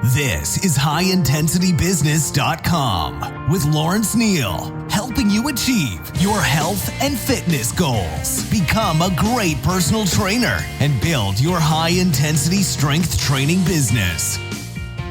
This is HighIntensityBusiness.com with Lawrence Neal, helping you achieve your health and fitness goals. Become a great personal trainer and build your high-intensity strength training business.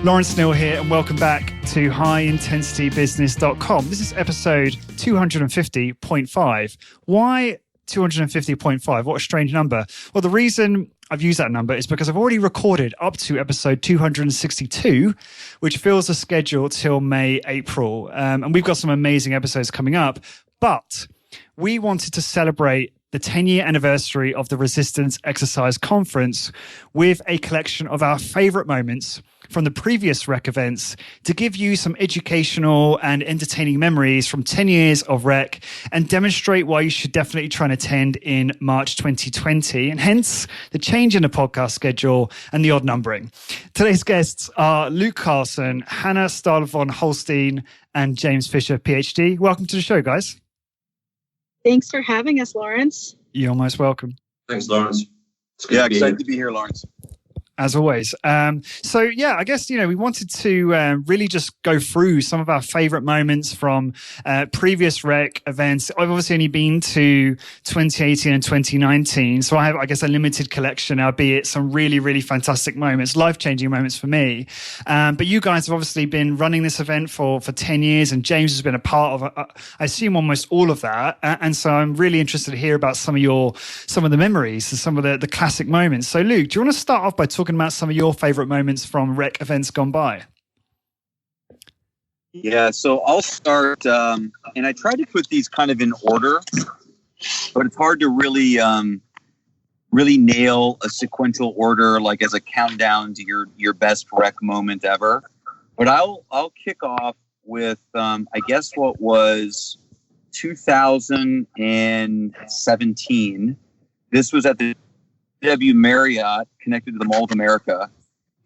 Lawrence Neal here, and welcome back to HighIntensityBusiness.com. This is episode 250.5. Why 250.5? What a strange number. Well, the reason I've used that number is because I've already recorded up to episode 262, which fills the schedule till May, April. And we've got some amazing episodes coming up. But we wanted to celebrate the 10-year anniversary of the Resistance Exercise Conference with a collection of our favorite moments from the previous REC events to give you some educational and entertaining memories from 10 years of REC and demonstrate why you should definitely try and attend in March 2020, and hence the change in the podcast schedule and the odd numbering. Today's guests are Luke Carlson, Hannah Stahl von Holstein, and James Fisher, PhD. Welcome to the show, guys. Thanks for having us, Lawrence. You're most welcome. Thanks, Lawrence. Excited to be here, Lawrence. As always. So I guess, we wanted to really just go through some of our favorite moments from previous REC events. I've obviously only been to 2018 and 2019. So I have, I guess, a limited collection, albeit some really, really fantastic moments, life-changing moments for me. But you guys have obviously been running this event for 10 years, and James has been a part of, I assume, almost all of that. And so I'm really interested to hear about some of the memories and some of the classic moments. So Luke, do you want to start off by talking about some of your favorite moments from REC events gone by? Yeah, so I'll start, and I tried to put these kind of in order, but it's hard to really nail a sequential order, like as a countdown to your best REC moment ever. But I'll kick off with, I guess what was 2017. This was at the JW Marriott, connected to the Mall of America.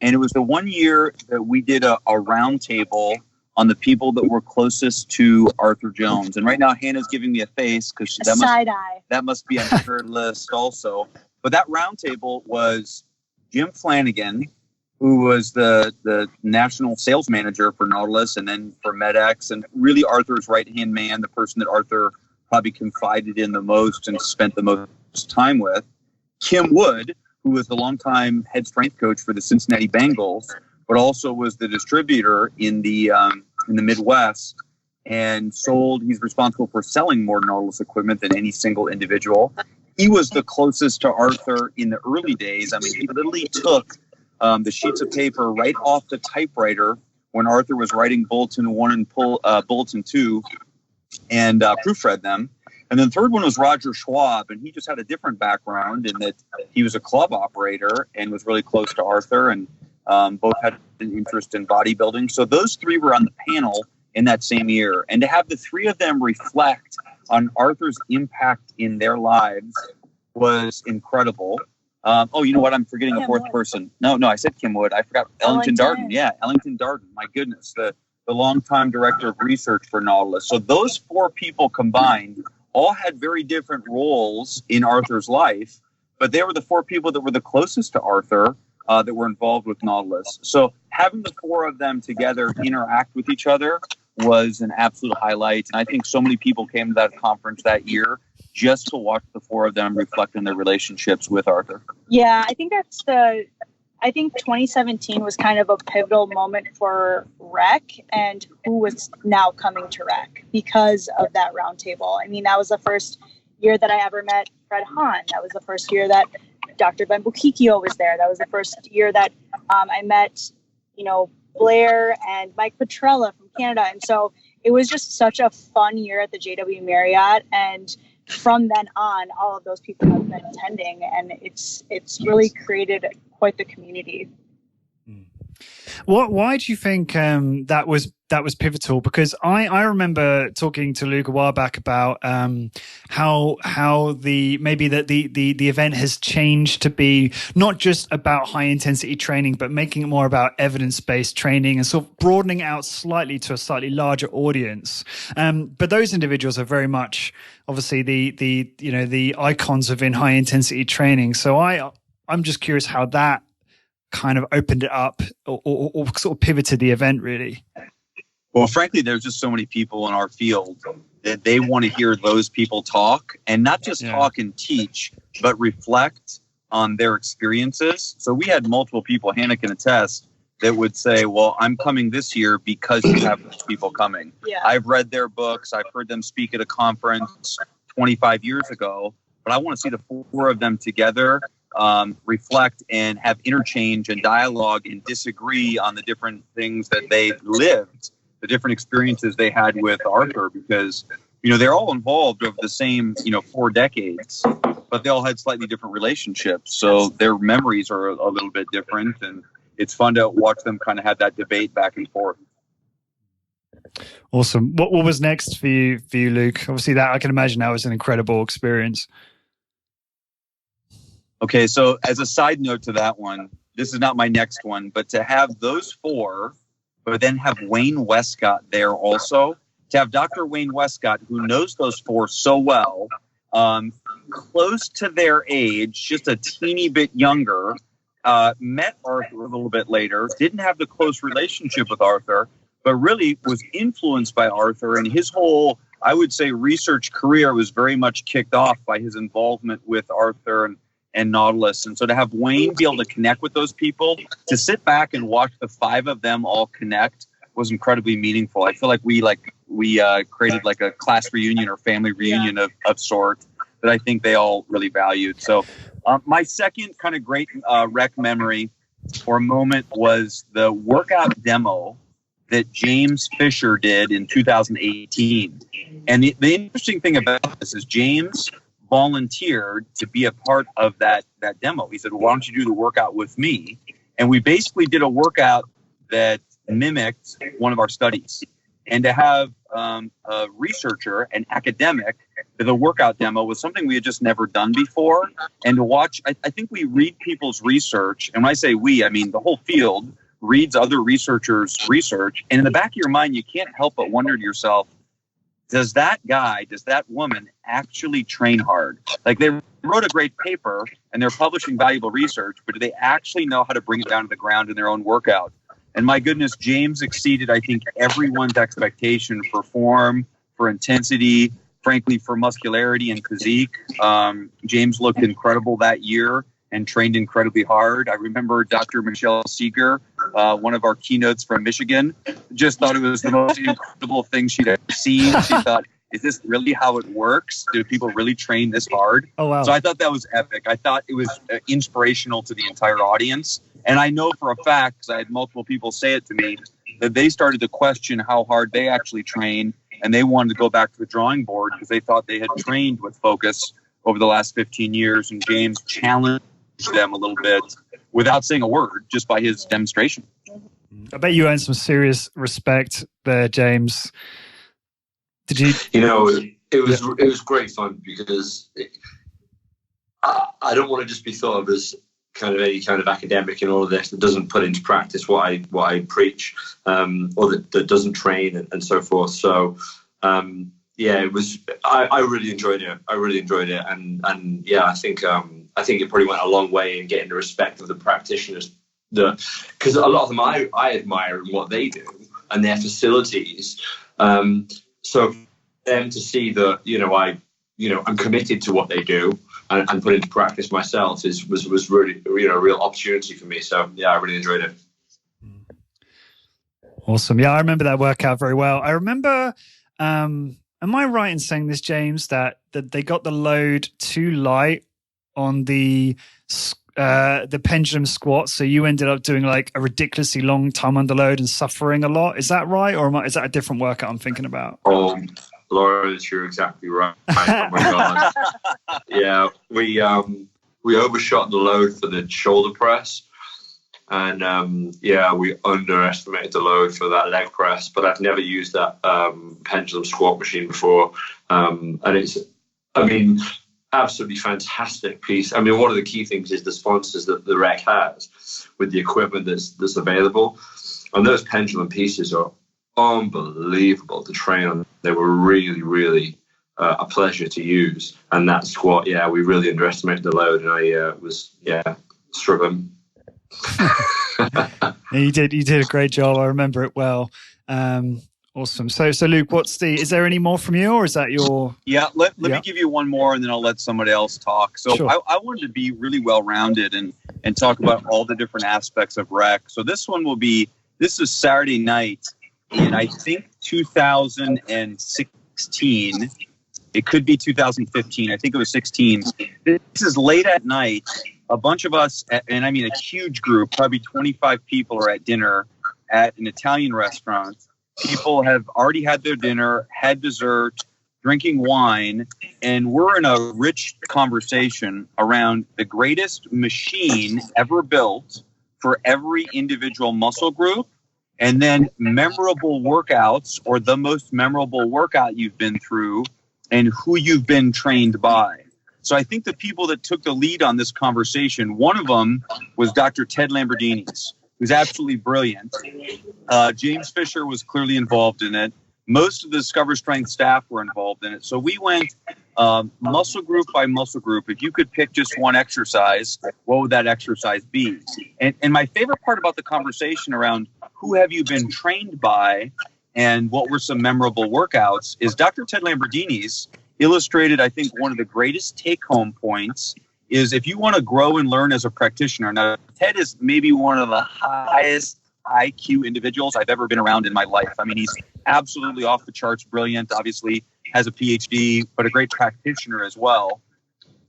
And it was the one year that we did a roundtable on the people that were closest to Arthur Jones. And right now, Hannah's giving me a face because that must be on her list also. But that roundtable was Jim Flanagan, who was the national sales manager for Nautilus and then for MedX, and really Arthur's right-hand man, the person that Arthur probably confided in the most and spent the most time with. Kim Wood, who was the longtime head strength coach for the Cincinnati Bengals, but also was the distributor in the Midwest, and he's responsible for selling more Nautilus equipment than any single individual. He was the closest to Arthur in the early days. I mean, he literally took the sheets of paper right off the typewriter when Arthur was writing Bulletin 1 and Bulletin 2 and proofread them. And then the third one was Roger Schwab, and he just had a different background in that he was a club operator and was really close to Arthur, and both had an interest in bodybuilding. So those three were on the panel in that same year. And to have the three of them reflect on Arthur's impact in their lives was incredible. You know what? I'm forgetting a fourth person. No, I said Kim Wood. I forgot Ellington Darden. Yeah, Ellington Darden. My goodness, the longtime director of research for Nautilus. So those four people combined all had very different roles in Arthur's life, but they were the four people that were the closest to Arthur that were involved with Nautilus. So having the four of them together interact with each other was an absolute highlight. And I think so many people came to that conference that year just to watch the four of them reflect on their relationships with Arthur. Yeah, I think 2017 was kind of a pivotal moment for REC and who was now coming to REC because of that roundtable. I mean, that was the first year that I ever met Fred Hahn. That was the first year that Dr. Ben Bukikio was there. That was the first year that I met, Blair and Mike Petrella from Canada. And so it was just such a fun year at the JW Marriott. And from then on, all of those people have been attending, and it's really created quite the community. Why do you think that was pivotal? Because I remember talking to Luke a while back about how the event has changed to be not just about high intensity training, but making it more about evidence-based training and sort of broadening out slightly to a slightly larger audience. But those individuals are very much obviously the icons within high intensity training. So I'm just curious how that kind of opened it up or sort of pivoted the event, really? Well, frankly, there's just so many people in our field that they want to hear those people talk, and not just talk and teach, but reflect on their experiences. So we had multiple people, Hannah can attest, that would say, well, I'm coming this year because you have those people coming. Yeah. I've read their books. I've heard them speak at a conference 25 years ago, but I want to see the four of them together, reflect and have interchange and dialogue and disagree on the different things that they lived, the different experiences they had with Arthur, because, they're all involved over the same, 4 decades, but they all had slightly different relationships. So their memories are a little bit different, and it's fun to watch them kind of have that debate back and forth. Awesome. What was next for you, Luke? Obviously, that I can imagine that was an incredible experience. Okay, so as a side note to that one, this is not my next one, but to have those four, but then have Wayne Westcott there also, to have Dr. Wayne Westcott, who knows those four so well, close to their age, just a teeny bit younger, met Arthur a little bit later, didn't have the close relationship with Arthur, but really was influenced by Arthur, and his whole, I would say, research career was very much kicked off by his involvement with Arthur and Nautilus. And so to have Wayne be able to connect with those people, to sit back and watch the 5 of them all connect was incredibly meaningful. I feel like we created like a class reunion or family reunion of sort that I think they all really valued. So my second kind of great rec memory or moment was the workout demo that James Fisher did in 2018. And the interesting thing about this is James volunteered to be a part of that demo. He said, well, why don't you do the workout with me? And we basically did a workout that mimicked one of our studies. And to have a researcher, an academic, the workout demo was something we had just never done before. And to watch, I think we read people's research. And when I say we, I mean the whole field reads other researchers' research. And in the back of your mind, you can't help but wonder to yourself, does that woman actually train hard? Like, they wrote a great paper and they're publishing valuable research, but do they actually know how to bring it down to the ground in their own workout? And my goodness, James exceeded, I think, everyone's expectation for form, for intensity, frankly, for muscularity and physique. James looked incredible that year and trained incredibly hard. I remember Dr. Michelle Seeger, one of our keynotes from Michigan, just thought it was the most incredible thing she'd ever seen. She thought, is this really how it works? Do people really train this hard? Oh, wow. So I thought that was epic. I thought it was inspirational to the entire audience. And I know for a fact, because I had multiple people say it to me, that they started to question how hard they actually train, and they wanted to go back to the drawing board because they thought they had trained with focus over the last 15 years, and James challenged them a little bit without saying a word, just by his demonstration. I bet you earned some serious respect there, James. Did you? It was great fun because I don't want to just be thought of as kind of any kind of academic in all of this that doesn't put into practice what I preach, or that doesn't train and so forth. So it was. I really enjoyed it. And yeah, I think it probably went a long way in getting the respect of the practitioners. Because a lot of them I admire in what they do and their facilities. So for them to see that I'm committed to what they do and put into practice myself was really a real opportunity for me. So yeah, I really enjoyed it. Awesome. Yeah, I remember that workout very well. I remember. Am I right in saying this, James, that they got the load too light on the pendulum squat, so you ended up doing like a ridiculously long time under load and suffering a lot? Is that right, or is that a different workout I'm thinking about? Oh, Lawrence, you're exactly right. Oh my God. Yeah, we overshot the load for the shoulder press, and we underestimated the load for that leg press. But I've never used that pendulum squat machine before, and it's, absolutely fantastic piece. One of the key things is the sponsors that the rec has with the equipment that's available, and those pendulum pieces are unbelievable to train on. They were really, really a pleasure to use. And that squat, we really underestimated the load, and I was struggling. You did a great job. I remember it well. Awesome. So Luke, is there any more from you, or is that your? Yeah, let me give you one more, and then I'll let somebody else talk. So sure. I wanted to be really well-rounded and talk about all the different aspects of rec. So this is Saturday night in, I think, 2016. It could be 2015. I think it was 16. This is late at night. A bunch of us, and I mean a huge group, probably 25 people are at dinner at an Italian restaurant. People have already had their dinner, had dessert, drinking wine, and we're in a rich conversation around the greatest machine ever built for every individual muscle group, and then memorable workouts, or the most memorable workout you've been through, and who you've been trained by. So I think the people that took the lead on this conversation, one of them was Dr. Ted Lamborghinis, who's absolutely brilliant. James Fisher was clearly involved in it. Most of the Discover Strength staff were involved in it. So we went muscle group by muscle group. If you could pick just one exercise, what would that exercise be? And my favorite part about the conversation around who have you been trained by and what were some memorable workouts is Dr. Ted Lamborghinis illustrated, I think, one of the greatest take-home points is if you want to grow and learn as a practitioner. Now, Ted is maybe one of the highest IQ individuals I've ever been around in my life. I mean, he's absolutely off the charts brilliant, obviously has a PhD, but a great practitioner as well.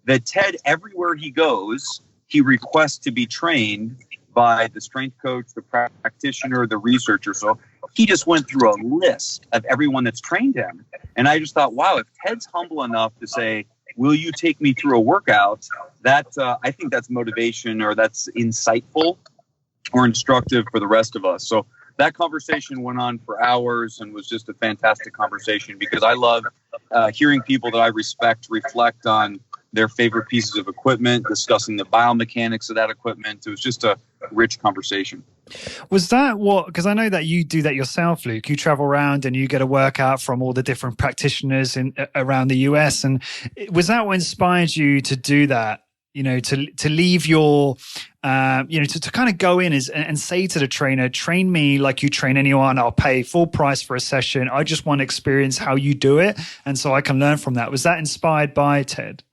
That Ted, everywhere he goes, he requests to be trained by the strength coach, the practitioner, the researcher. So he just went through a list of everyone that's trained him. And I just thought, wow, if Ted's humble enough to say, will you take me through a workout? That I think that's motivation, or that's insightful or instructive for the rest of us. So that conversation went on for hours and was just a fantastic conversation, because I love hearing people that I respect reflect on their favorite pieces of equipment, discussing the biomechanics of that equipment. It was just a rich conversation. Was that what, because I know that you do that yourself, Luke, you travel around and you get a workout from all the different practitioners around the US. And was that what inspired you to do that? You know, to leave your, to kind of go in and say to the trainer, train me like you train anyone. I'll pay full price for a session. I just want to experience how you do it. And so I can learn from that. Was that inspired by Ted?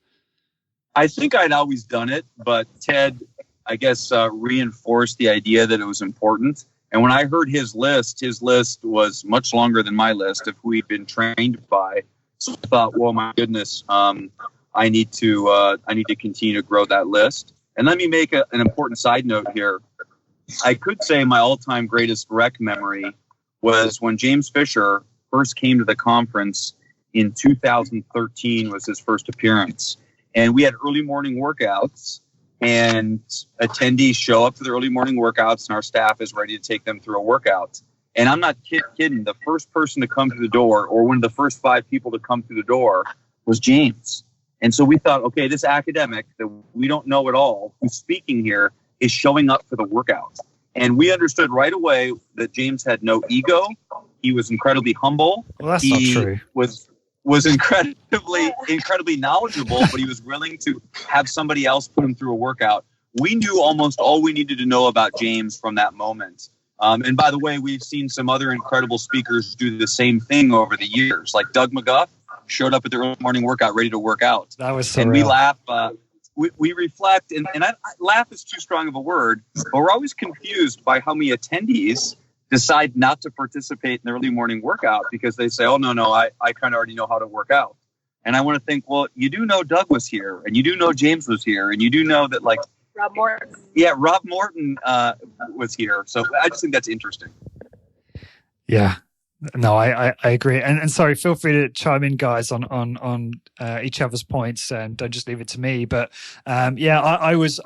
I think I'd always done it, but Ted, I guess, reinforced the idea that it was important. And when I heard his list was much longer than my list of who he'd been trained by. So I thought, well, my goodness, I need to continue to grow that list. And let me make an important side note here. I could say my all-time greatest rec memory was when James Fisher first came to the conference in 2013 was his first appearance. And we had early morning workouts, and attendees show up for the early morning workouts, and our staff is ready to take them through a workout. And I'm not kidding. The first person to come through the door, or one of the first 5 people to come through the door, was James. And so we thought, okay, this academic that we don't know at all, who's speaking here, is showing up for the workout. And we understood right away that James had no ego. He was incredibly humble. Well, that's not true. Was incredibly knowledgeable, but he was willing to have somebody else put him through a workout. We knew almost all we needed to know about James from that moment. And by the way, we've seen some other incredible speakers do the same thing over the years, like Doug McGuff showed up at the early morning workout ready to work out. That was so and real. We laugh. We reflect, and laugh is too strong of a word, but we're always confused by how many attendees decide not to participate in the early morning workout because they say, oh, no, I kind of already know how to work out. And I want to think, well, you do know Doug was here, and you do know James was here, and you do know that, like, Rob Morton. Yeah, Rob Morton was here. So I just think that's interesting. Yeah. No, I agree. And sorry, feel free to chime in, guys, on each other's points, and don't just leave it to me. But I was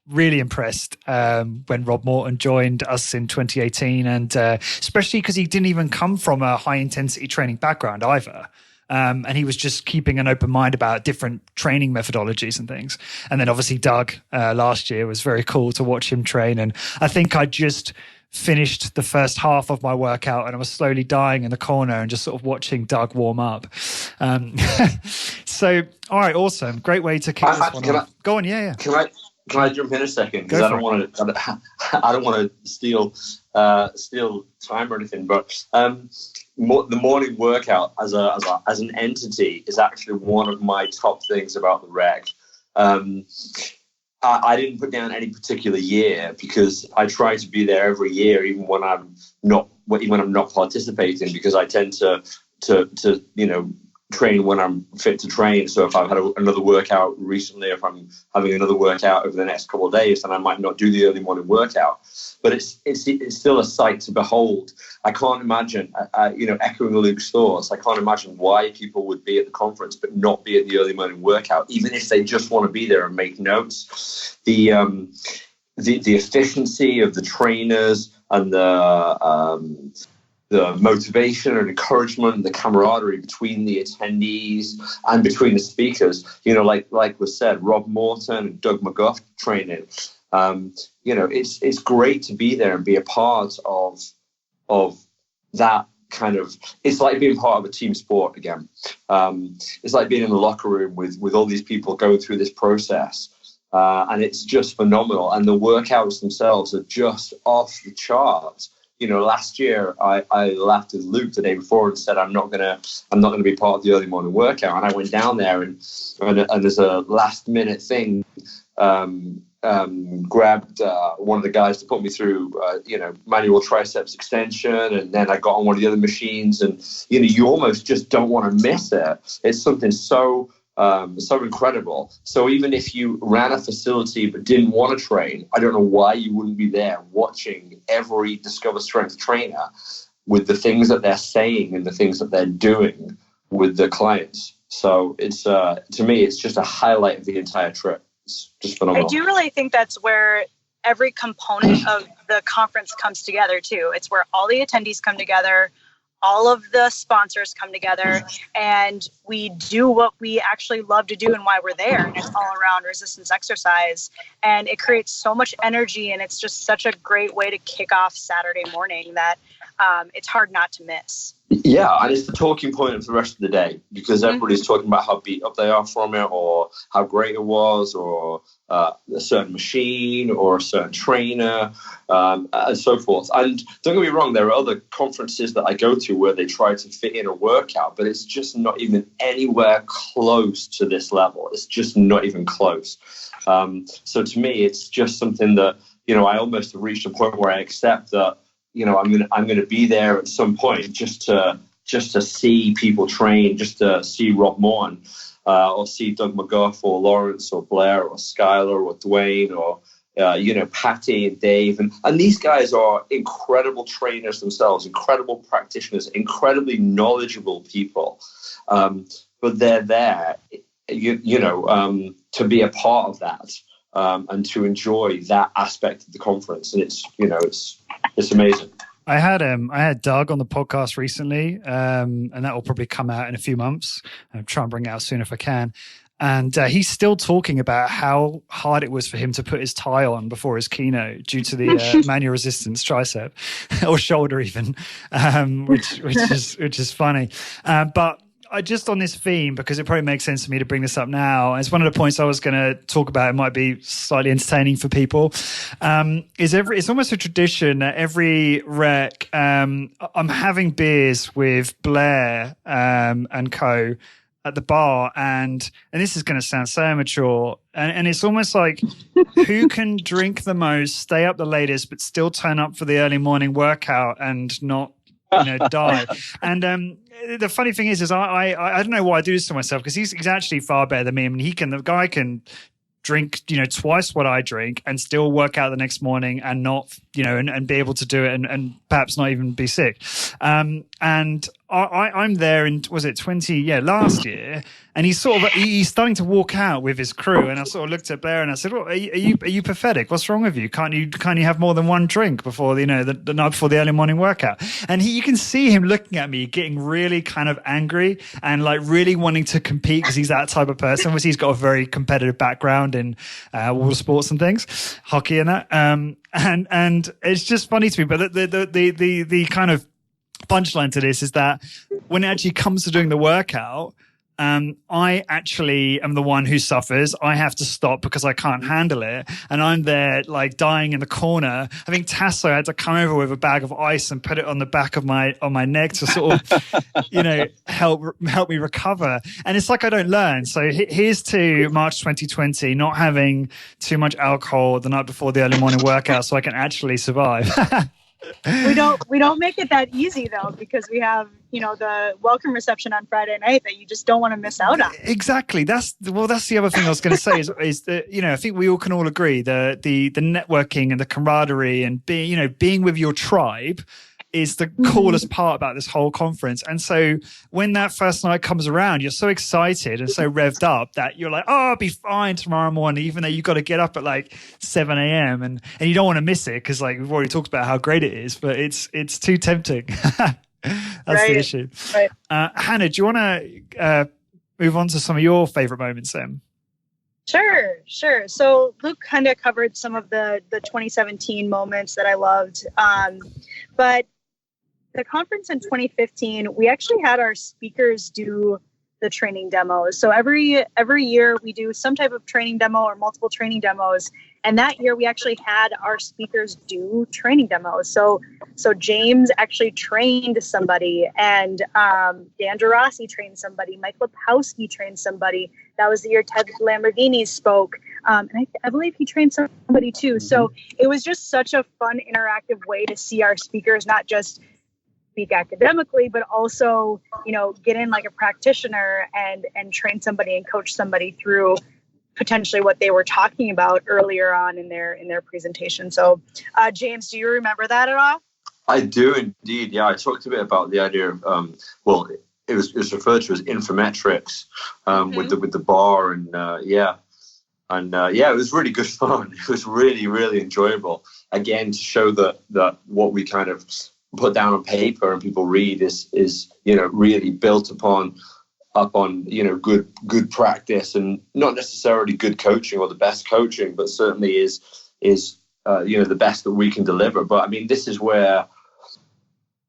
really impressed when Rob Morton joined us in 2018, and especially because he didn't even come from a high intensity training background either. And he was just keeping an open mind about different training methodologies and things. And then obviously Doug last year was very cool to watch him train. And I think I just finished the first half of my workout and I was slowly dying in the corner and just sort of watching Doug warm up. So, all right, awesome. Great way to kick this one off. Go on, yeah. Can Can I jump in a second? Because Go I for don't want to. I don't want to steal time or anything. But the morning workout as an entity is actually one of my top things about the rec. I didn't put down any particular year because I try to be there every year, even when I'm not participating, because I tend to train when I'm fit to train. So if I've had another workout recently, if I'm having another workout over the next couple of days, then I might not do the early morning workout. But it's still a sight to behold. I can't imagine, echoing Luke's thoughts, I can't imagine why people would be at the conference but not be at the early morning workout, even if they just want to be there and make notes. The efficiency of the trainers and the motivation and encouragement and the camaraderie between the attendees and between the speakers, like was said, Rob Morton and Doug McGuff training. It's great to be there and be a part of that kind of. It's like being part of a team sport again. It's like being in the locker room with all these people going through this process, and it's just phenomenal. And the workouts themselves are just off the charts. Last year I laughed at Luke the day before and said I'm not gonna be part of the early morning workout, and I went down there and as a last minute thing, grabbed one of the guys to put me through manual triceps extension, and then I got on one of the other machines, and you almost just don't want to miss it. It's something so incredible. So even if you ran a facility but didn't want to train, I don't know why you wouldn't be there watching every Discover Strength trainer with the things that they're saying and the things that they're doing with the clients. So it's to me, it's just a highlight of the entire trip. It's just phenomenal. I do really think that's where every component of the conference comes together too. It's where all the attendees come together, all of the sponsors come together, and we do what we actually love to do and why we're there. And it's all around resistance exercise. And it creates so much energy, and it's just such a great way to kick off Saturday morning that it's hard not to miss. Yeah, and it's the talking point of the rest of the day, because everybody's talking about how beat up they are from it, or how great it was, or a certain machine, or a certain trainer, and so forth. And don't get me wrong, there are other conferences that I go to where they try to fit in a workout, but it's just not even anywhere close to this level. It's just not even close. So to me, it's just something that, I almost have reached a point where I accept that, I'm gonna be there at some point just to see people train, just to see Rob Morton, or see Doug McGuff, or Lawrence, or Blair, or Skylar, or Dwayne, or Patty and Dave, and these guys are incredible trainers themselves, incredible practitioners, incredibly knowledgeable people, but they're there, to be a part of that. And to enjoy that aspect of the conference, and it's amazing. I had Doug on the podcast recently, and that will probably come out in a few months. I'll try and bring it out soon if I can. And he's still talking about how hard it was for him to put his tie on before his keynote due to the manual resistance tricep or shoulder even, which is funny. But I just on this theme, because it probably makes sense for me to bring this up now. It's one of the points I was going to talk about. It might be slightly entertaining for people. It's almost a tradition that every rec, I'm having beers with Blair and co at the bar, and this is going to sound so immature, and it's almost like who can drink the most, stay up the latest, but still turn up for the early morning workout and not die. And the funny thing is I don't know why I do this to myself, because he's actually far better than me. I mean, the guy can drink twice what I drink and still work out the next morning and not and be able to do it and perhaps not even be sick. And I'm there in last year, and he's starting to walk out with his crew, and I sort of looked at Blair and I said, well, are you pathetic? What's wrong with you? Can't you have more than one drink before the night before the early morning workout? And you can see him looking at me, getting really kind of angry and like really wanting to compete, because he's that type of person. Obviously, he's got a very competitive background in water sports and things, hockey and that. And it's just funny to me, but the kind of punchline to this is that when it actually comes to doing the workout, I actually am the one who suffers. I have to stop because I can't handle it. And I'm there like dying in the corner. I think Tasso had to come over with a bag of ice and put it on the back of my neck to sort of, help me recover. And it's like I don't learn. So here's to March 2020, not having too much alcohol the night before the early morning workout so I can actually survive. We don't make it that easy though, because we have the welcome reception on Friday night that you just don't want to miss out on. Exactly. That's the other thing I was going to say is that I think we all can all agree the networking and the camaraderie and being with your tribe is the coolest part about this whole conference. And so when that first night comes around, you're so excited and so revved up that you're like, oh, I'll be fine tomorrow morning, even though you've got to get up at like 7 a.m. And you don't want to miss it because like we've already talked about how great it is, but it's too tempting. That's the issue. Right. Hannah, do you want to move on to some of your favorite moments then? Sure. So Luke kind of covered some of the 2017 moments that I loved. But the conference in 2015, we actually had our speakers do the training demos. So every year we do some type of training demo or multiple training demos. And that year we actually had our speakers do training demos. So James actually trained somebody, and Dan Gerasi trained somebody, Mike Lepowski trained somebody. That was the year Ted Lamborghini spoke. And I believe he trained somebody too. So it was just such a fun, interactive way to see our speakers not just speak academically, but also, get in like a practitioner and train somebody and coach somebody through potentially what they were talking about earlier on in their presentation. So, James, do you remember that at all? I do indeed. Yeah, I talked a bit about the idea of it was referred to as infometrics with the bar and it was really good fun. It was really, really enjoyable. Again, to show that what we kind of put down on paper and people read is really built upon good practice, and not necessarily good coaching or the best coaching, but certainly is the best that we can deliver. But I mean, this is where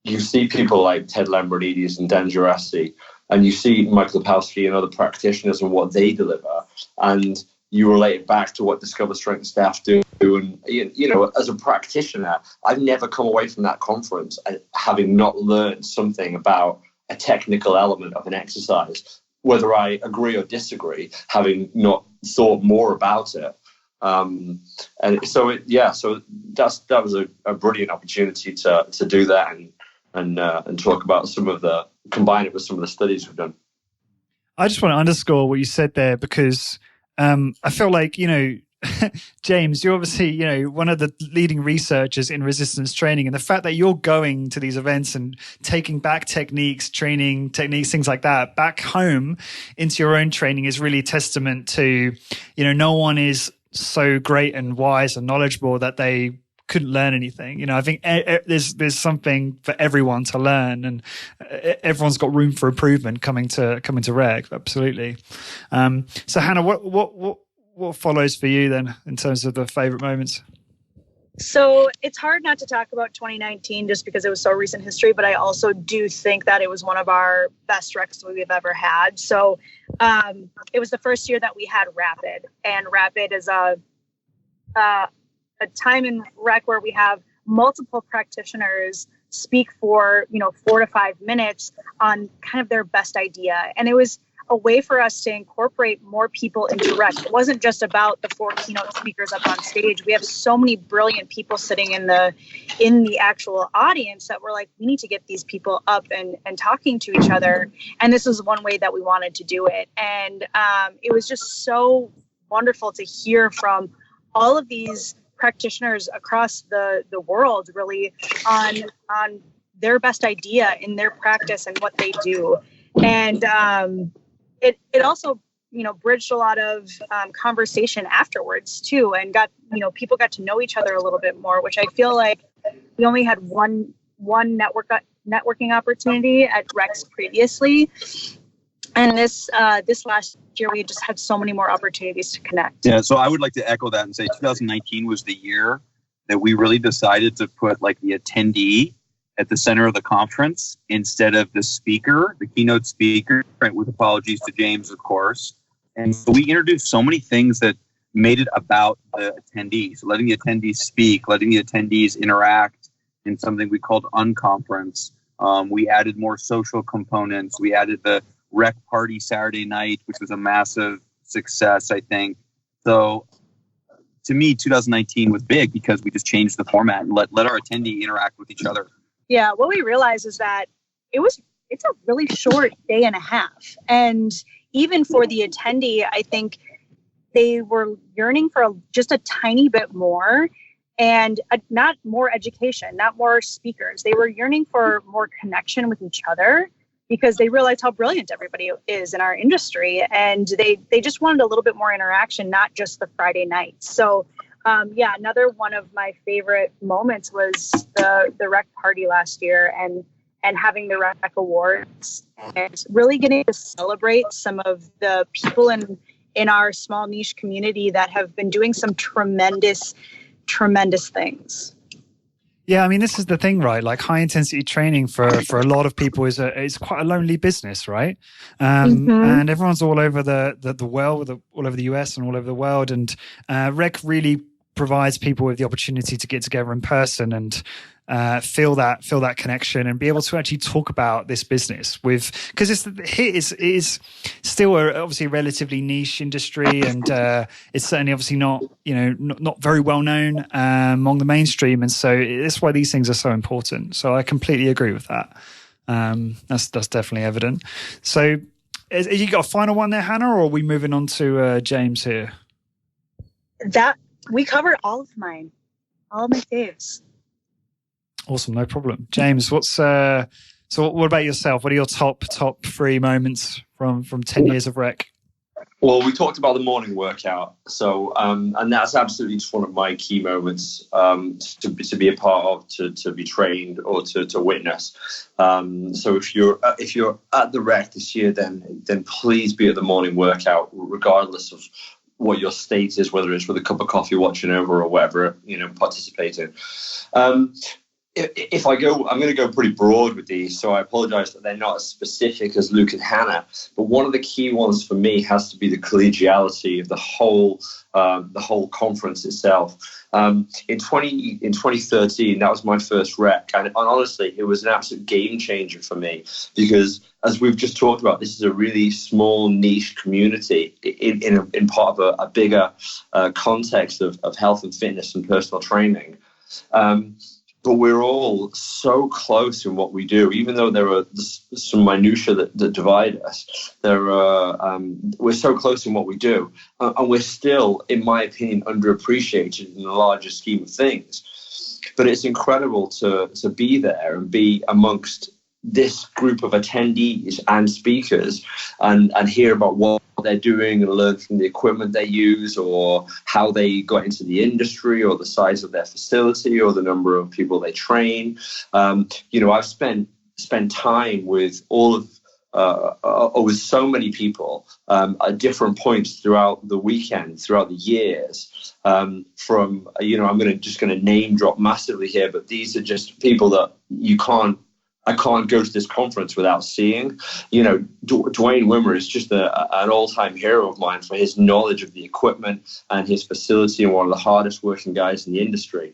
you see people like Ted Lamborghini and Dan Gerasi, and you see Mike Lepowski and other practitioners and what they deliver, and you relate it back to what Discover Strength staff do. And, as a practitioner, I've never come away from that conference having not learned something about a technical element of an exercise, whether I agree or disagree, having not thought more about it. And so that was a brilliant opportunity to do that and talk about combine it with some of the studies we've done. I just want to underscore what you said there, because I feel like, James, you're obviously, one of the leading researchers in resistance training, and the fact that you're going to these events and taking back training techniques, things like that, back home into your own training is really a testament to, no one is so great and wise and knowledgeable that they couldn't learn anything. I think there's something for everyone to learn, and everyone's got room for improvement coming to Rec. Absolutely. So Hannah, what follows for you then in terms of the favorite moments? So it's hard not to talk about 2019 just because it was so recent history, but I also do think that it was one of our best recs we've ever had. So it was the first year that we had Rapid, and Rapid is a time in rec where we have multiple practitioners speak for 4 to 5 minutes on kind of their best idea. And it was a way for us to incorporate more people into rec. It wasn't just about the 4 keynote speakers up on stage. We have so many brilliant people sitting in the actual audience that we're like, we need to get these people up and talking to each other. And this was one way that we wanted to do it. And it was just so wonderful to hear from all of these practitioners across the world really on their best idea in their practice and what they do. And it also, bridged a lot of conversation afterwards too, and people got to know each other a little bit more, which I feel like we only had one networking opportunity at Rex previously. And this last year, we just had so many more opportunities to connect. Yeah, so I would like to echo that and say 2019 was the year that we really decided to put like the attendee at the center of the conference instead of the speaker, the keynote speaker, right, with apologies to James, of course. And so we introduced so many things that made it about the attendees, letting the attendees speak, letting the attendees interact in something we called Unconference. We added more social components. We added the rec party Saturday night, which was a massive success, I think. So to me, 2019 was big because we just changed the format and let our attendee interact with each other. Yeah, what we realized is that it's a really short day and a half. And even for the attendee, I think they were yearning for just a tiny bit more, and not more education, not more speakers. They were yearning for more connection with each other because they realized how brilliant everybody is in our industry. And they just wanted a little bit more interaction, not just the Friday night. So another one of my favorite moments was the rec party last year and having the rec awards and really getting to celebrate some of the people in our small niche community that have been doing some tremendous things. Yeah, I mean, this is the thing, right? Like high intensity training for a lot of people is quite a lonely business, right? And everyone's all over the world, all over the US and all over the world. And Rec really provides people with the opportunity to get together in person and feel that connection and be able to actually talk about this business because it is still obviously a relatively niche industry, and it's certainly obviously not very well known among the mainstream, and so that's why these things are so important. So I completely agree with that. That's definitely evident. So you got a final one there, Hannah, or are we moving on to James here? That we covered all of my faves. Awesome, no problem. James, what about yourself? What are your top 3 moments from 10 years of Rec? Well, we talked about the morning workout, so and that's absolutely just one of my key moments to be a part of, to be trained or to witness. So if you're at the Rec this year, then please be at the morning workout, regardless of what your state is, whether it's with a cup of coffee watching over or whatever, participating. If I'm going to go pretty broad with these, so I apologize that they're not as specific as Luke and Hannah. But one of the key ones for me has to be the collegiality of the whole conference itself. In 2013, that was my first Rec, and honestly, it was an absolute game changer for me because, as we've just talked about, this is a really small niche community in part of a bigger context of health and fitness and personal training. But we're all so close in what we do, even though there are some minutiae that divide us. We're so close in what we do, and we're still, in my opinion, underappreciated in the larger scheme of things. But it's incredible to be there and be amongst this group of attendees and speakers and hear about what they're doing and learn from the equipment they use or how they got into the industry or the size of their facility or the number of people they train. I've spent time with all of with so many people at different points throughout the weekend, throughout the years. I'm just going to name drop massively here, but these are just people that I can't go to this conference without seeing. Dwayne Wimmer is just an all-time hero of mine for his knowledge of the equipment and his facility, and one of the hardest working guys in the industry.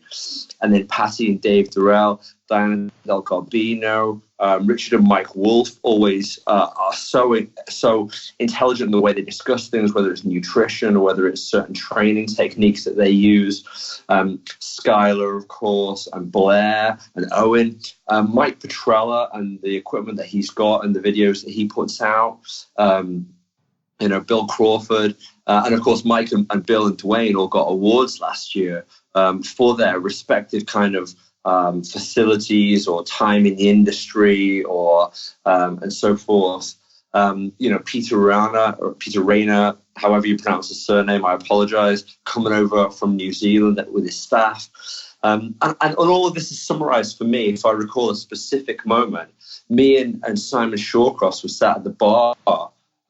And then Patty and Dave Durrell, Diana Del Garbino, Richard and Mike Wolf always are so intelligent in the way they discuss things, whether it's nutrition or whether it's certain training techniques that they use. Skylar, of course, and Blair and Owen. Mike Petrella and the equipment that he's got and the videos that he puts out. Bill Crawford. And, of course, Mike and Bill and Dwayne all got awards last year for their respective kind of facilities or time in the industry or and so forth. Peter Rayner, however you pronounce his surname, I apologize, coming over from New Zealand with his staff. And all of this is summarized for me, if I recall a specific moment. Me and Simon Shawcross were sat at the bar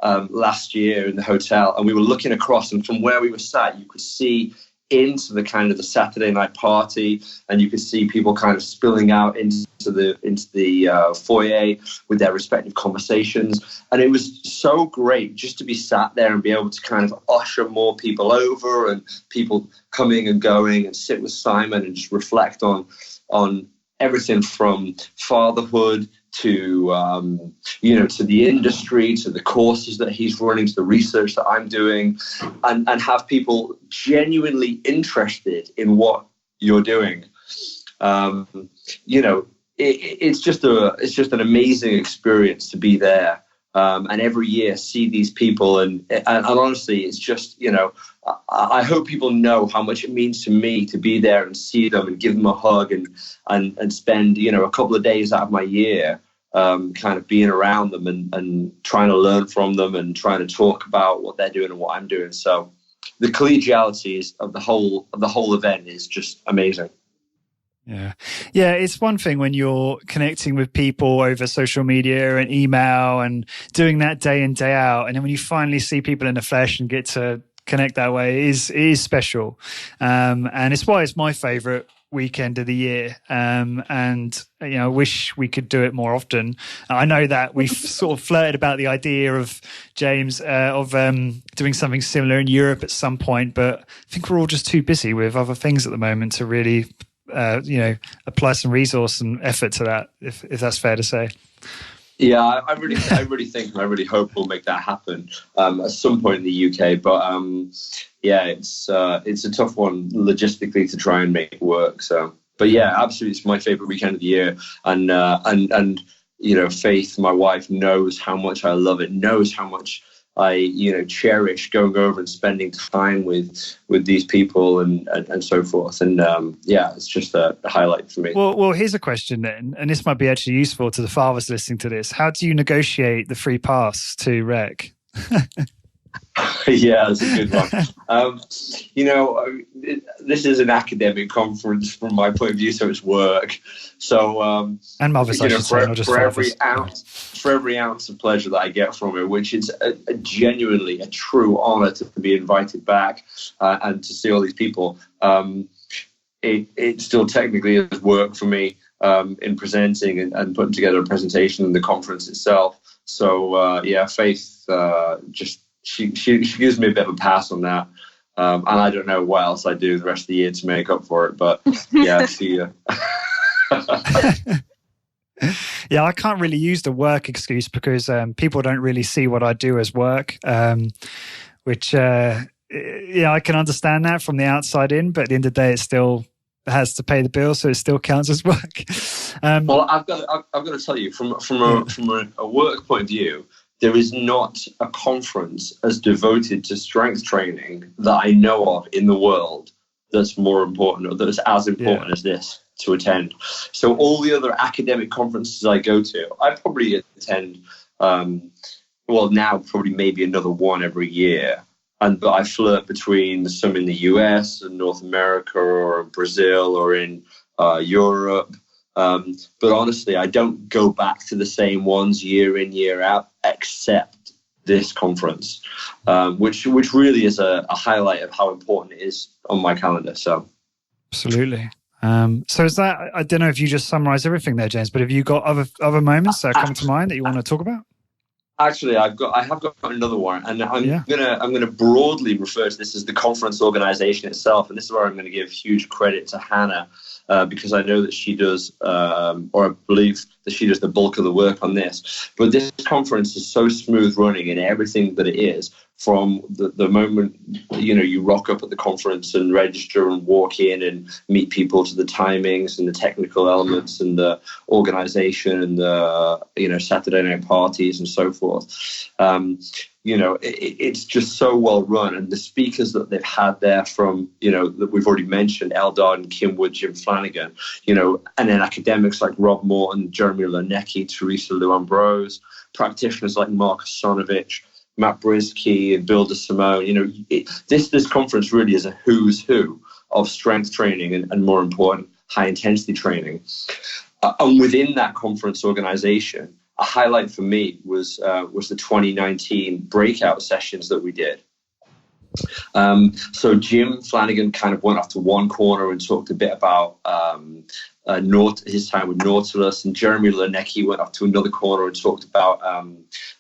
last year in the hotel, and we were looking across, and from where we were sat, you could see into the kind of the Saturday night party, and you could see people kind of spilling out into the foyer with their respective conversations. And it was so great just to be sat there and be able to kind of usher more people over, and people coming and going, and sit with Simon and just reflect on everything from fatherhood to to the industry, to the courses that he's running, to the research that I'm doing, and have people genuinely interested in what you're doing. It's just an amazing experience to be there, and every year see these people, and honestly, it's just, I hope people know how much it means to me to be there and see them and give them a hug and spend, a couple of days out of my year kind of being around them and trying to learn from them and trying to talk about what they're doing and what I'm doing. So the collegiality of the whole event is just amazing. Yeah, it's one thing when you're connecting with people over social media and email and doing that day in, day out. And then when you finally see people in the flesh and get to connect that way, it is special. And it's why it's my favorite weekend of the year. I wish we could do it more often. I know that we've sort of flirted about the idea of, James, of doing something similar in Europe at some point, but I think we're all just too busy with other things at the moment to really apply some resource and effort to that, if that's fair to say. Yeah, I really think and I really hope we'll make that happen at some point in the UK. But it's a tough one logistically to try and make it work. So, but yeah, absolutely, it's my favorite weekend of the year, and Faith, my wife, knows how much I love it, knows how much I cherish going over and spending time with these people and so forth. And it's just a highlight for me. Well, here's a question then, and this might be actually useful to the fathers listening to this. How do you negotiate the free pass to REC? Yeah, that's a good one. This is an academic conference from my point of view, so it's work. So, and mothers, for every ounce of pleasure that I get from it, which is a genuinely a true honor to be invited back and to see all these people. It still technically is work for me in presenting and putting together a presentation and the conference itself. So, Faith just. She gives me a bit of a pass on that, and I don't know what else I do the rest of the year to make up for it. But yeah, she. Yeah, I can't really use the work excuse because people don't really see what I do as work, which I can understand that from the outside in, but at the end of the day, it still has to pay the bill, so it still counts as work. Well, I've got to tell you from a work point of view. There is not a conference as devoted to strength training that I know of in the world that's more important or that's as important as this to attend. So all the other academic conferences I go to, I probably attend, now probably maybe another one every year. But I flirt between some in the US and North America or Brazil or in Europe. But honestly, I don't go back to the same ones year in, year out, except this conference, which really is a highlight of how important it is on my calendar. So, absolutely. So is that? I don't know if you just summarised everything there, James, but have you got other moments that come to mind that you want to talk about? Actually, I have got another one, and I'm gonna broadly refer to this as the conference organization itself, and this is where I'm going to give huge credit to Hannah. Because I know that she does, or I believe that she does the bulk of the work on this. But this conference is so smooth running in everything that it is, from the moment, you rock up at the conference and register and walk in and meet people, to the timings and the technical elements and the organization and the, Saturday night parties and so forth. It's just so well run, and the speakers that they've had there from, that we've already mentioned, Eldad and Kim Wood, Jim Flanagan, and then academics like Rob Morton, Jeremy Lernecki, Teresa Lou-Ambrose, practitioners like Mark Sonovich, Matt Brisky and Bill DeSimone. This conference really is a who's who of strength training and more important, high intensity training. And within that conference organization, a highlight for me was the 2019 breakout sessions that we did. So Jim Flanagan kind of went off to one corner and talked a bit about his time with Nautilus, and Jeremy Lernecki went off to another corner and talked about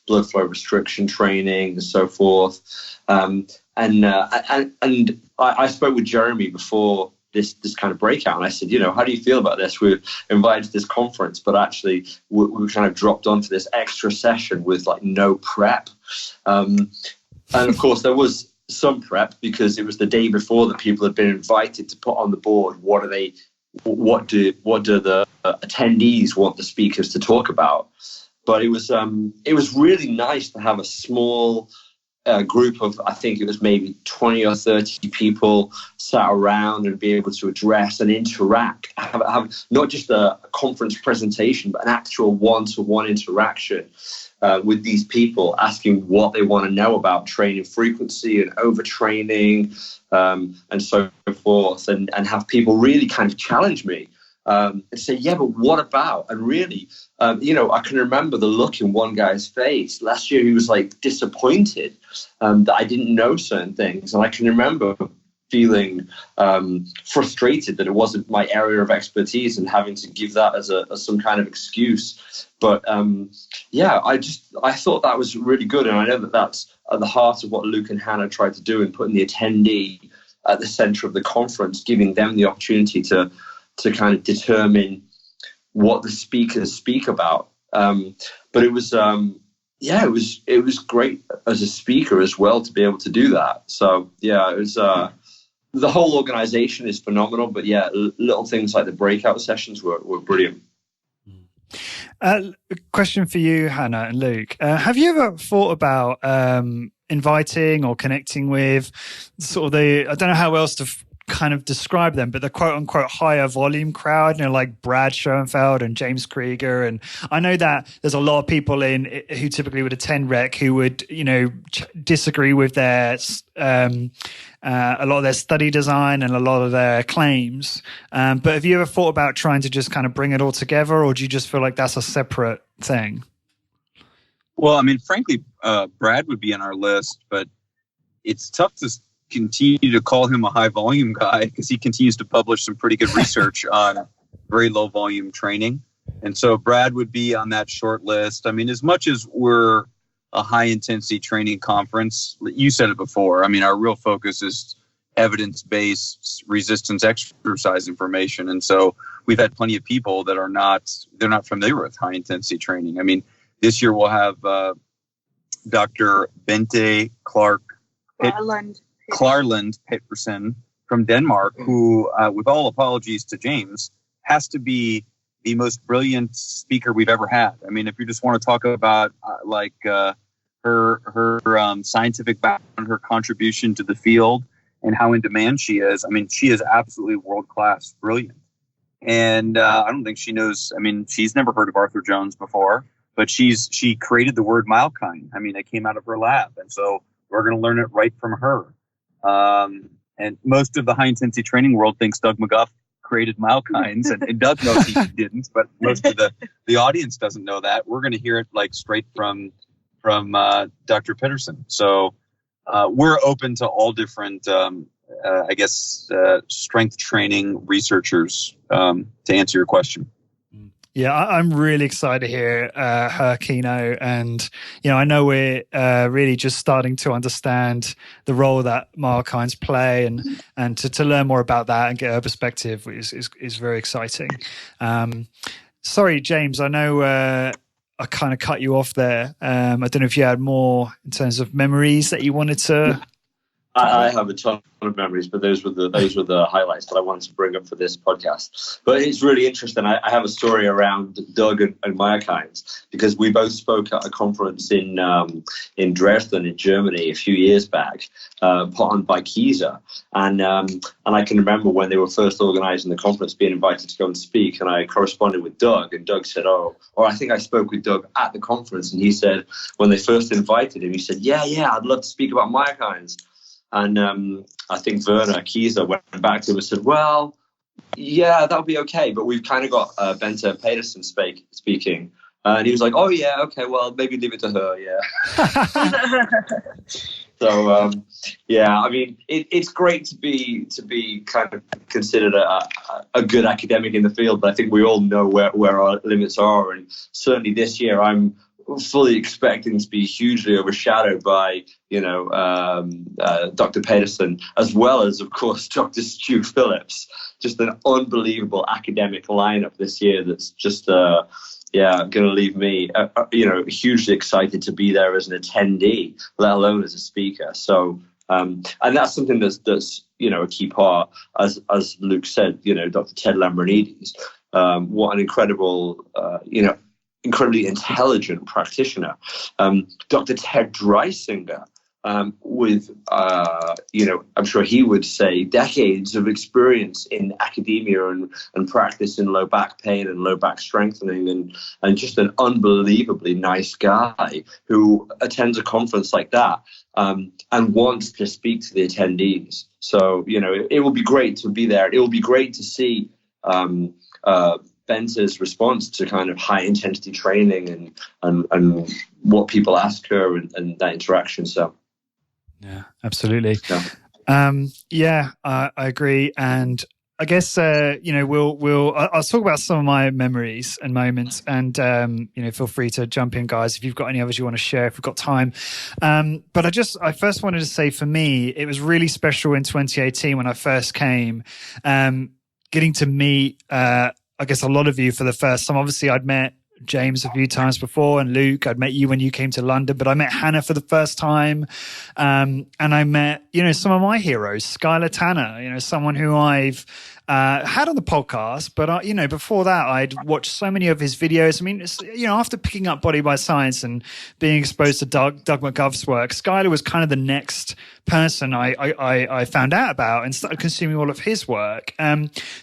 blood flow restriction training and so forth. And I spoke with Jeremy before this kind of breakout, and I said, how do you feel about this? We're invited to this conference, but actually we kind of dropped onto this extra session with like no prep. And of course there was some prep because it was the day before that people had been invited to put on the board what do the attendees want the speakers to talk about. But it was really nice to have a small group of, I think it was maybe 20 or 30 people sat around and be able to address and interact, have not just a conference presentation, but an actual one-to-one interaction with these people, asking what they want to know about training frequency and overtraining and so forth, and have people really kind of challenge me and say, yeah, but what about? And really, I can remember the look in one guy's face. Last year, he was like disappointed that I didn't know certain things. And I can remember feeling frustrated that it wasn't my area of expertise and having to give that as some kind of excuse. But I thought that was really good. And I know that that's at the heart of what Luke and Hannah tried to do in putting the attendee at the center of the conference, giving them the opportunity to kind of determine what the speakers speak about. But it was, it was great as a speaker as well to be able to do that. So yeah, it was, the whole organization is phenomenal, but yeah, little things like the breakout sessions were brilliant. Question for you, Hannah and Luke. Have you ever thought about inviting or connecting with sort of I don't know how else to kind of describe them, but the quote unquote higher volume crowd, like Brad Schoenfeld and James Krieger. And I know that there's a lot of people who typically would attend Rec who would, disagree with their, a lot of their study design and a lot of their claims. But have you ever thought about trying to just kind of bring it all together, or do you just feel like that's a separate thing? Well, I mean, frankly, Brad would be on our list, but it's tough to continue to call him a high volume guy because he continues to publish some pretty good research on very low volume training. And so Brad would be on that short list. I mean, as much as we're a high intensity training conference, you said it before. I mean, our real focus is evidence-based resistance exercise information. And so we've had plenty of people that they're not familiar with high intensity training. I mean, this year we'll have Dr. Bente Klarland Petersen from Denmark, who, with all apologies to James, has to be the most brilliant speaker we've ever had. I mean, if you just want to talk about her scientific background, her contribution to the field, and how in demand she is, I mean, she is absolutely world-class, brilliant. And I don't think she knows, I mean, she's never heard of Arthur Jones before, but she created the word myokine. I mean, it came out of her lab. And so we're going to learn it right from her. And most of the high intensity training world thinks Doug McGuff created myokines, and Doug knows he didn't, but most of the audience doesn't know that. We're going to hear it like straight from Dr. Petersen. So we're open to all different, strength training researchers, to answer your question. Yeah, I'm really excited to hear her keynote. And, I know we're really just starting to understand the role that myokines play, and to learn more about that and get her perspective is very exciting. Sorry, James, I know I kind of cut you off there. I don't know if you had more in terms of memories that you wanted to... I have a ton of memories, but those were the highlights that I wanted to bring up for this podcast. But it's really interesting. I have a story around Doug and myokines, because we both spoke at a conference in Dresden in Germany a few years back, put on by Kiesa, and I can remember when they were first organizing the conference, being invited to go and speak, and I corresponded with Doug, and Doug said, or I think I spoke with Doug at the conference, and he said when they first invited him, he said, yeah, I'd love to speak about myokines. And I think Werner Kiesa went back to him and said, well, yeah, that'll be okay. But we've kind of got Bente Petersen speaking. And he was like, "Oh yeah, okay, well maybe leave it to her." Yeah. So yeah, I mean, it's great to be kind of considered a good academic in the field, but I think we all know where our limits are, and certainly this year I'm fully expecting to be hugely overshadowed by Dr. Pedersen, as well as of course Dr. Stu Phillips. Just an unbelievable academic lineup this year that's just going to leave me hugely excited to be there as an attendee, let alone as a speaker. So and that's something that's a key part, as Luke said, Dr. Ted Lambrinidis, what an incredible incredibly intelligent practitioner. Dr. Ted Dreisinger, with, I'm sure he would say decades of experience in academia and practice in low back pain and low back strengthening, and just an unbelievably nice guy who attends a conference like that and wants to speak to the attendees. So, it will be great to be there. It will be great to see Benza's response to kind of high intensity training and what people ask her and that interaction. So yeah, absolutely. Yeah. I agree. And I guess I'll talk about some of my memories and moments, and feel free to jump in, guys, if you've got any others you want to share, if we've got time. But I first wanted to say, for me, it was really special in 2018 when I first came, getting to meet I guess a lot of you for the first time. Obviously, I'd met James a few times before, and Luke, I'd met you when you came to London, but I met Hannah for the first time. And I met, some of my heroes, Skylar Tanner, someone who I've had on the podcast, but before that, I'd watched so many of his videos. I mean, after picking up Body by Science and being exposed to Doug McGov's work, Skylar was kind of the next person I found out about and started consuming all of his work.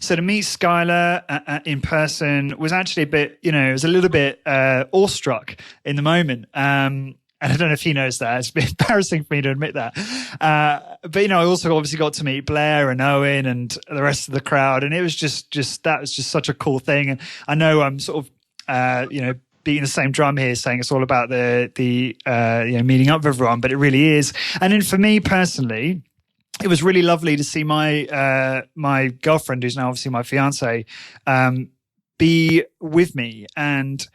So to meet Skylar in person was actually a bit, it was a little bit awestruck in the moment. And I don't know if he knows that. It's a bit embarrassing for me to admit that. But, I also obviously got to meet Blair and Owen and the rest of the crowd. And it was just that was just such a cool thing. And I know I'm sort of, beating the same drum here, saying it's all about the meeting up with everyone, but it really is. And then for me personally, it was really lovely to see my girlfriend, who's now obviously my fiance, be with me and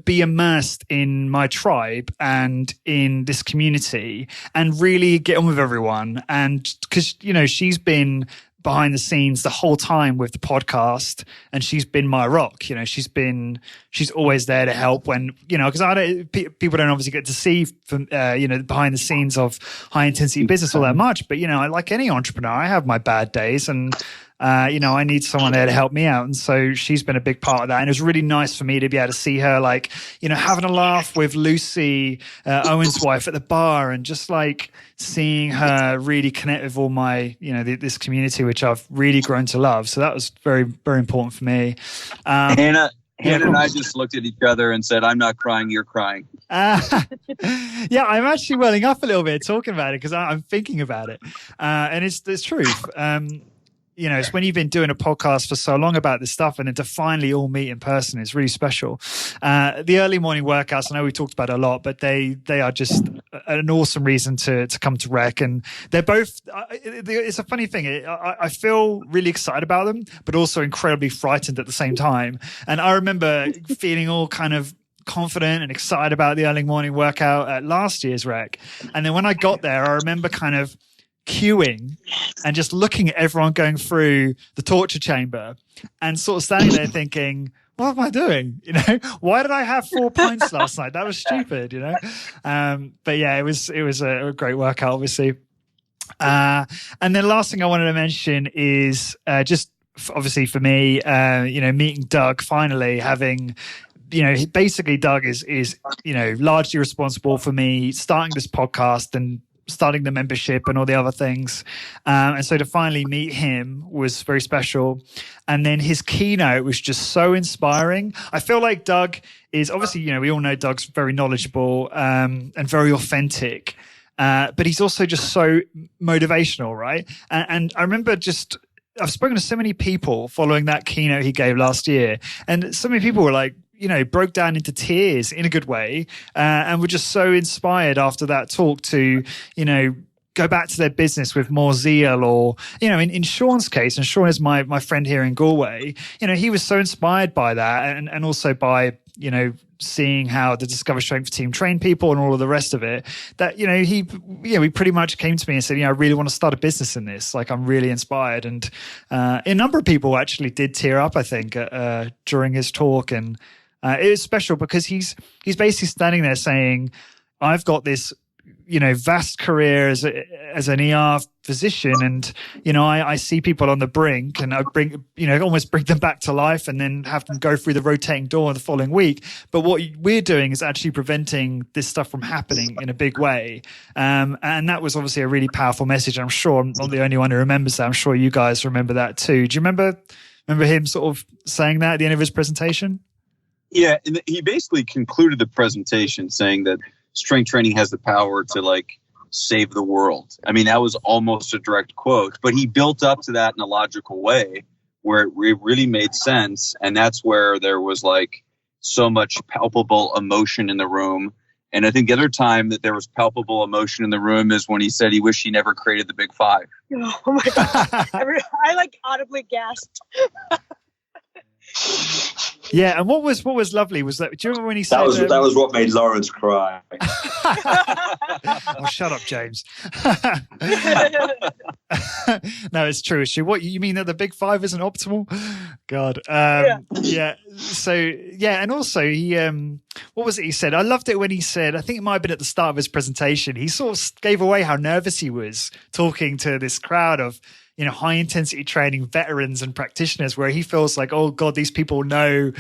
be immersed in my tribe and in this community and really get on with everyone. And because, she's been behind the scenes the whole time with the podcast, and she's been my rock. She's always there to help when, because people don't obviously get to see from, behind the scenes of high intensity business all that much. But, like any entrepreneur, I have my bad days, and I need someone there to help me out. And so she's been a big part of that. And it was really nice for me to be able to see her, having a laugh with Lucy, Owen's wife, at the bar, and just seeing her really connect with all my, this community, which I've really grown to love. So that was very, very important for me. Hannah and I just looked at each other and said, "I'm not crying, you're crying." Yeah, I'm actually welling up a little bit talking about it because I'm thinking about it. And it's truth. It's when you've been doing a podcast for so long about this stuff, and then to finally all meet in person is really special. The early morning workouts, I know we talked about it a lot, but they are just an awesome reason to come to Rec. And they're both, it's a funny thing. I feel really excited about them, but also incredibly frightened at the same time. And I remember feeling all kind of confident and excited about the early morning workout at last year's Rec. And then when I got there, I remember kind of queuing and just looking at everyone going through the torture chamber and sort of standing there thinking, what am I doing? Why did I have 4 pints last night? That was stupid, But yeah, it was a great workout, obviously. And then last thing I wanted to mention is just obviously for me, meeting Doug, finally having, basically Doug is largely responsible for me starting this podcast and starting the membership and all the other things. And so to finally meet him was very special. And then his keynote was just so inspiring. I feel like Doug is obviously, we all know Doug's very knowledgeable and very authentic. But he's also just so motivational, right? And I remember just I've spoken to so many people following that keynote he gave last year, and so many people were like, broke down into tears in a good way, and were just so inspired after that talk to, go back to their business with more zeal, or, in Sean's case, and Sean is my friend here in Galway, he was so inspired by that, and also by, seeing how the Discover Strength team train people and all of the rest of it, that, he pretty much came to me and said, I really want to start a business in this. Like, I'm really inspired. And a number of people actually did tear up, I think, during his talk. And it was special because he's basically standing there saying, I've got this, vast career as an ER physician, and I see people on the brink, and I almost bring them back to life, and then have them go through the rotating door the following week. But what we're doing is actually preventing this stuff from happening in a big way, and that was obviously a really powerful message. I'm sure I'm not the only one who remembers that. I'm sure you guys remember that too. Do you remember him sort of saying that at the end of his presentation? Yeah, and he basically concluded the presentation saying that strength training has the power to save the world. I mean, that was almost a direct quote, but he built up to that in a logical way where it really made sense. And that's where there was so much palpable emotion in the room. And I think the other time that there was palpable emotion in the room is when he said he wished he never created the Big Five. Oh my God. I audibly gasped. Yeah, and what was lovely was that, do you remember when he said that was what made Lawrence cry? Oh, shut up, James. No, it's true. What you mean that the Big Five isn't optimal? God. Yeah. So yeah, and also he what was it he said? I loved it when he said, I think it might have been at the start of his presentation, he sort of gave away how nervous he was talking to this crowd of high intensity training veterans and practitioners, where he feels like, oh God, these people know,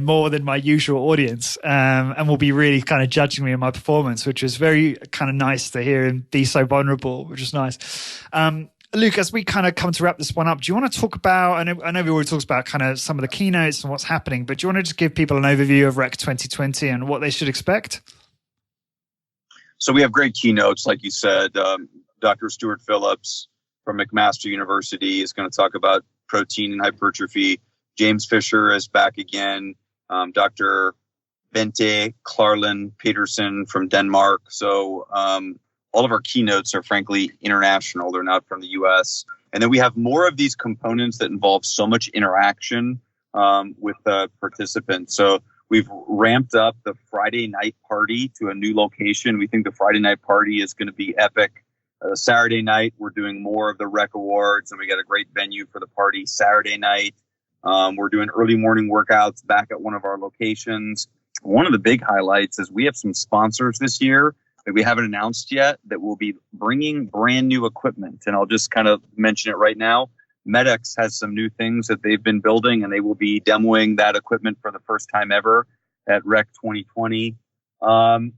more than my usual audience, and will be really kind of judging me in my performance, which was very kind of nice to hear him be so vulnerable, which is nice. Luke, as we kind of come to wrap this one up, do you want to talk about, I know we already talked about kind of some of the keynotes and what's happening, but do you want to just give people an overview of Rec 2020 and what they should expect? So we have great keynotes, like you said. Dr. Stuart Phillips from McMaster University is going to talk about protein and hypertrophy. James Fisher is back again. Dr. Bente Klarlund Peterson from Denmark. So all of our keynotes are frankly international. They're not from the US. And then we have more of these components that involve so much interaction with the participants. So we've ramped up the Friday night party to a new location. We think the Friday night party is going to be epic. Saturday night, we're doing more of the Rec Awards, and we got a great venue for the party Saturday night. We're doing early morning workouts back at one of our locations. One of the big highlights is we have some sponsors this year that we haven't announced yet that will be bringing brand new equipment. And I'll just kind of mention it right now. Med-X has some new things that they've been building, and they will be demoing that equipment for the first time ever at Rec 2020.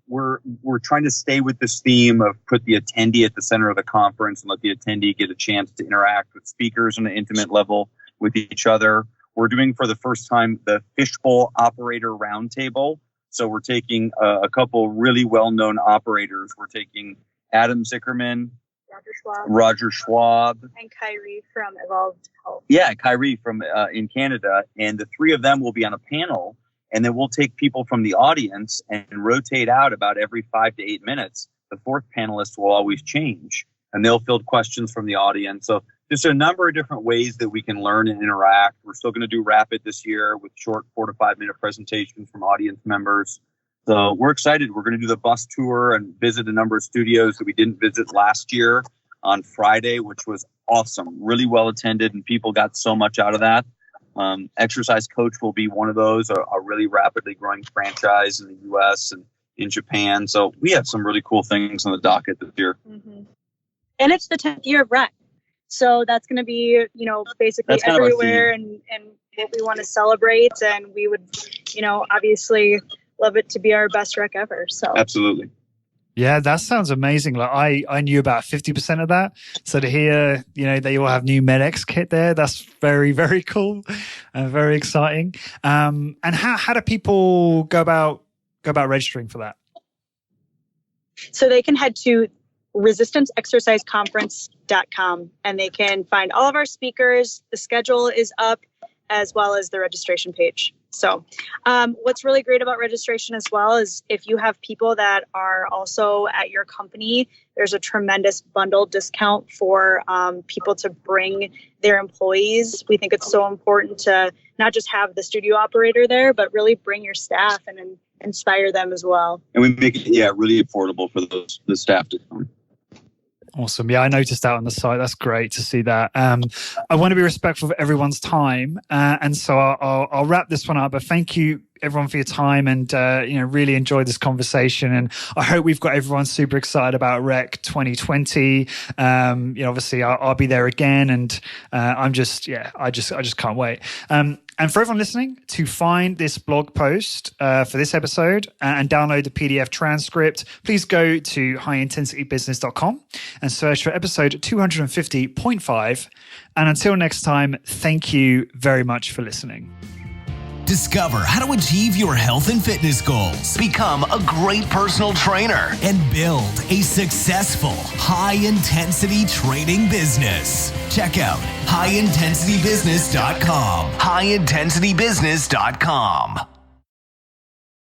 We're trying to stay with this theme of put the attendee at the center of the conference and let the attendee get a chance to interact with speakers on an intimate level with each other. We're doing for the first time the Fishbowl Operator Roundtable. So we're taking a couple really well-known operators. We're taking Adam Zickerman, Roger Schwab, and Kyrie from Evolved Health. Yeah, Kyrie from in Canada. And the three of them will be on a panel. And then we'll take people from the audience and rotate out about every 5 to 8 minutes. The fourth panelist will always change, and they'll field questions from the audience. So just a number of different ways that we can learn and interact. We're still going to do Rapid this year with short 4 to 5 minute presentations from audience members. So we're excited. We're going to do the bus tour and visit a number of studios that we didn't visit last year on Friday, which was awesome, really well attended, and people got so much out of that. Exercise Coach will be one of those, a really rapidly growing franchise in the US and in Japan. So we have some really cool things on the docket this year. Mm-hmm. And it's the 10th year of Rec. So that's going to be, basically everywhere and what we want to celebrate. And we would, obviously love it to be our best Rec ever. So absolutely. Yeah, that sounds amazing. Like I knew about 50% of that. So to hear, they all have new Med-X kit there, that's very, very cool and very exciting. And how do people go about registering for that? So they can head to resistanceexerciseconference.com, and they can find all of our speakers. The schedule is up, as well as the registration page. So what's really great about registration as well is if you have people that are also at your company, there's a tremendous bundle discount for people to bring their employees. We think it's so important to not just have the studio operator there, but really bring your staff and inspire them as well. And we make it, really affordable for the staff to come. Awesome. Yeah, I noticed that on the site. That's great to see that. I want to be respectful of everyone's time. And so I'll wrap this one up. But thank you, everyone, for your time, and really enjoyed this conversation. And I hope we've got everyone super excited about Rec 2020. Obviously I'll be there again, and I just can't wait. And for everyone listening, to find this blog post for this episode and download the PDF transcript, please go to highintensitybusiness.com and search for episode 250.5. And until next time, thank you very much for listening. Discover how to achieve your health and fitness goals, become a great personal trainer, and build a successful high-intensity training business. Check out highintensitybusiness.com. highintensitybusiness.com.